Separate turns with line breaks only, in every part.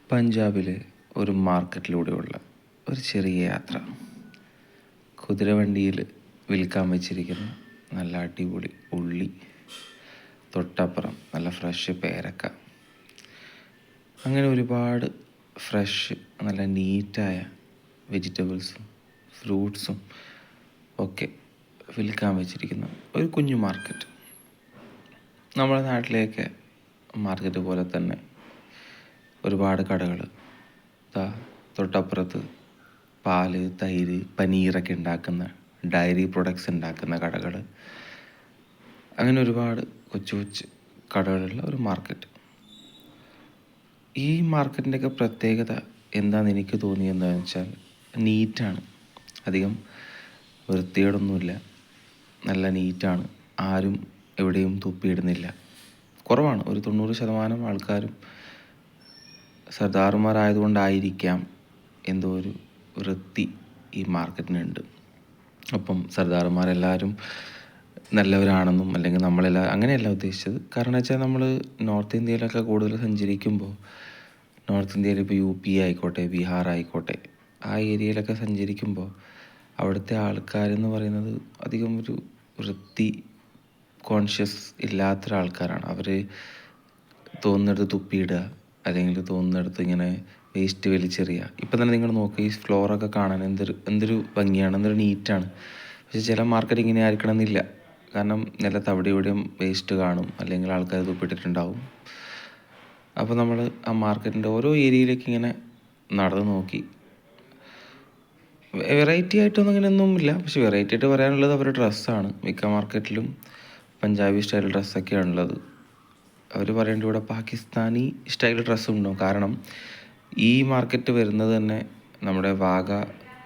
പഞ്ചാബിലെ ഒരു മാർക്കറ്റിലൂടെയുള്ള ഒരു ചെറിയ യാത്ര. കുതിരവണ്ടിയിൽ വിൽക്കാൻ വെച്ചിരിക്കുന്ന നല്ല അടിപൊളി ഉള്ളി, തൊട്ടപ്പുറം നല്ല ഫ്രഷ് പേരക്ക, അങ്ങനെ ഒരുപാട് ഫ്രഷ് നല്ല നീറ്റായ വെജിറ്റബിൾസും ഫ്രൂട്ട്സും ഒക്കെ വിൽക്കാൻ വെച്ചിരിക്കുന്ന ഒരു കുഞ്ഞു മാർക്കറ്റ്. നമ്മുടെ നാട്ടിലേക്ക് മാർക്കറ്റ് പോലെ തന്നെ ഒരുപാട് കടകൾ, തൊട്ടപ്പുറത്ത് പാല്, തൈര്, പനീറൊക്കെ ഉണ്ടാക്കുന്ന ഡയറി പ്രൊഡക്ട്സ് ഉണ്ടാക്കുന്ന കടകൾ, അങ്ങനെ ഒരുപാട് കൊച്ചു കൊച്ചു കടകളുള്ള ഒരു മാർക്കറ്റ്. ഈ മാർക്കറ്റിൻ്റെയൊക്കെ പ്രത്യേകത എന്താണെന്ന് എനിക്ക് തോന്നിയെന്താണെന്ന് വെച്ചാൽ നീറ്റാണ്. അധികം വൃത്തികേടൊന്നുമില്ല, നല്ല നീറ്റാണ്. ആരും എവിടെയും തുപ്പിയിടുന്നില്ല. കുറവാണ്, ഒരു 90% ആൾക്കാരും സർദാർമാരായതുകൊണ്ടായിരിക്കാം എന്തോ ഒരു വൃത്തി ഈ മാർക്കറ്റിനുണ്ട്. അപ്പം സർദാർമാരെല്ലാവരും നല്ലവരാണെന്നും അല്ലെങ്കിൽ അങ്ങനെയല്ല ഉദ്ദേശിച്ചത്. കാരണം വെച്ചാൽ നമ്മൾ നോർത്ത് ഇന്ത്യയിലൊക്കെ കൂടുതൽ സഞ്ചരിക്കുമ്പോൾ, നോർത്ത് ഇന്ത്യയിൽ ഇപ്പോൾ UP ആയിക്കോട്ടെ, ബീഹാർ ആയിക്കോട്ടെ, ആ ഏരിയയിലൊക്കെ സഞ്ചരിക്കുമ്പോൾ അവിടുത്തെ ആൾക്കാരെന്ന് പറയുന്നത് അധികം ഒരു വൃത്തി കോൺഷ്യസ് ഇല്ലാത്തൊരാൾക്കാരാണ്. അവർ തോന്നുന്നിടത്ത് തുപ്പിയിടുക, അല്ലെങ്കിൽ തോന്നുന്നിടത്ത് ഇങ്ങനെ വേസ്റ്റ് വലിച്ചെറിയുക. ഇപ്പം തന്നെ നിങ്ങൾ നോക്കുക, ഈ ഫ്ലോറൊക്കെ കാണാൻ എന്തൊരു ഭംഗിയാണ്, എന്തൊരു നീറ്റാണ്. പക്ഷേ ചില മാർക്കറ്റ് ഇങ്ങനെ ആയിരിക്കണം എന്നില്ല. കാരണം നിലത്ത് അവിടെ ഇവിടെയും വേസ്റ്റ് കാണും, അല്ലെങ്കിൽ ആൾക്കാർ തുപ്പിട്ടിട്ടുണ്ടാവും. അപ്പോൾ നമ്മൾ ആ മാർക്കറ്റിൻ്റെ ഓരോ ഏരിയയിലേക്ക് ഇങ്ങനെ നടന്ന് നോക്കി. വെറൈറ്റി ആയിട്ടൊന്നും അങ്ങനെയൊന്നുമില്ല, പക്ഷെ വെറൈറ്റി ആയിട്ട് പറയാനുള്ളത് അവരുടെ ഡ്രസ്സാണ്. മിക്ക മാർക്കറ്റിലും പഞ്ചാബി സ്റ്റൈൽ ഡ്രസ്സൊക്കെയാണുള്ളത്. അവർ പറയേണ്ടത് ഇവിടെ പാകിസ്ഥാനി സ്റ്റൈൽ ഡ്രസ്സുണ്ടോ? കാരണം ഈ മാർക്കറ്റ് വരുന്നത് തന്നെ നമ്മുടെ വാഗ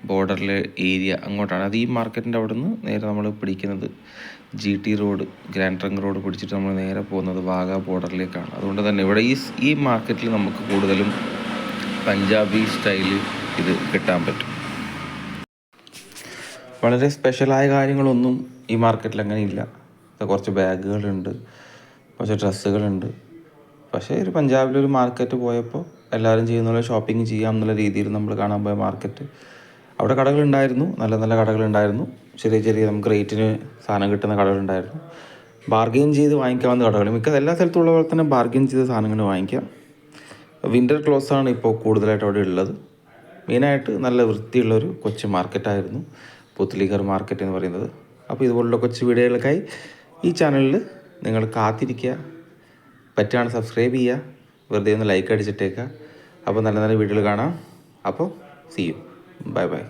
ബോർഡറിലെ ഏരിയ അങ്ങോട്ടാണ്. അത് ഈ മാർക്കറ്റിൻ്റെ അവിടെ നിന്ന് നേരെ നമ്മൾ പിടിക്കുന്നത് GT road, grand trunk road പിടിച്ചിട്ട് നമ്മൾ നേരെ പോകുന്നത് വാഗ ബോർഡറിലേക്കാണ്. അതുകൊണ്ട് തന്നെ ഇവിടെ ഈ മാർക്കറ്റിൽ നമുക്ക് കൂടുതലും പഞ്ചാബി സ്റ്റൈല് ഇത് കിട്ടാൻ പറ്റും. വളരെ സ്പെഷ്യലായ കാര്യങ്ങളൊന്നും ഈ മാർക്കറ്റിൽ അങ്ങനെ ഇല്ല. കുറച്ച് ബാഗുകളുണ്ട്, കുറച്ച് ഡ്രസ്സുകളുണ്ട്. പക്ഷേ ഒരു പഞ്ചാബിലൊരു മാർക്കറ്റ് പോയപ്പോൾ എല്ലാവരും ചെയ്യുന്ന പോലെ ഷോപ്പിംഗ് ചെയ്യാം എന്നുള്ള രീതിയിൽ നമ്മൾ കാണാൻ പോയ മാർക്കറ്റ്. അവിടെ കടകളുണ്ടായിരുന്നു, നല്ല നല്ല കടകളുണ്ടായിരുന്നു. ചെറിയ ചെറിയ നമുക്ക് റേറ്റിന് സാധനം കിട്ടുന്ന കടകളുണ്ടായിരുന്നു. ബാർഗെയിൻ ചെയ്ത് വാങ്ങിക്കാവുന്ന കടകൾ, എല്ലാ സ്ഥലത്തും ഉള്ള പോലെ തന്നെ ബാർഗെയിൻ ചെയ്ത് സാധനങ്ങൾ വാങ്ങിക്കാം. വിൻ്റർ ക്ലോത്ത്സാണ് ഇപ്പോൾ കൂടുതലായിട്ട് അവിടെ ഉള്ളത്. മെയിനായിട്ട് നല്ല വൃത്തിയുള്ളൊരു കൊച്ചു മാർക്കറ്റായിരുന്നു പുത്ലിഗർ മാർക്കറ്റ് എന്ന് പറയുന്നത്. അപ്പോൾ ഇതുപോലുള്ള കൊച്ചു വീഡിയോകൾക്കായി ഈ ചാനലിൽ നിങ്ങൾ കാത്തിരിക്കുക. പറ്റുകയാണ് സബ്സ്ക്രൈബ് ചെയ്യുക, വെറുതെ ഒന്ന് ലൈക്ക് അടിച്ചിട്ടേക്കുക. അപ്പോൾ നല്ല നല്ല വീഡിയോകൾ കാണാം. അപ്പോൾ സീ യു, ബൈ ബൈ.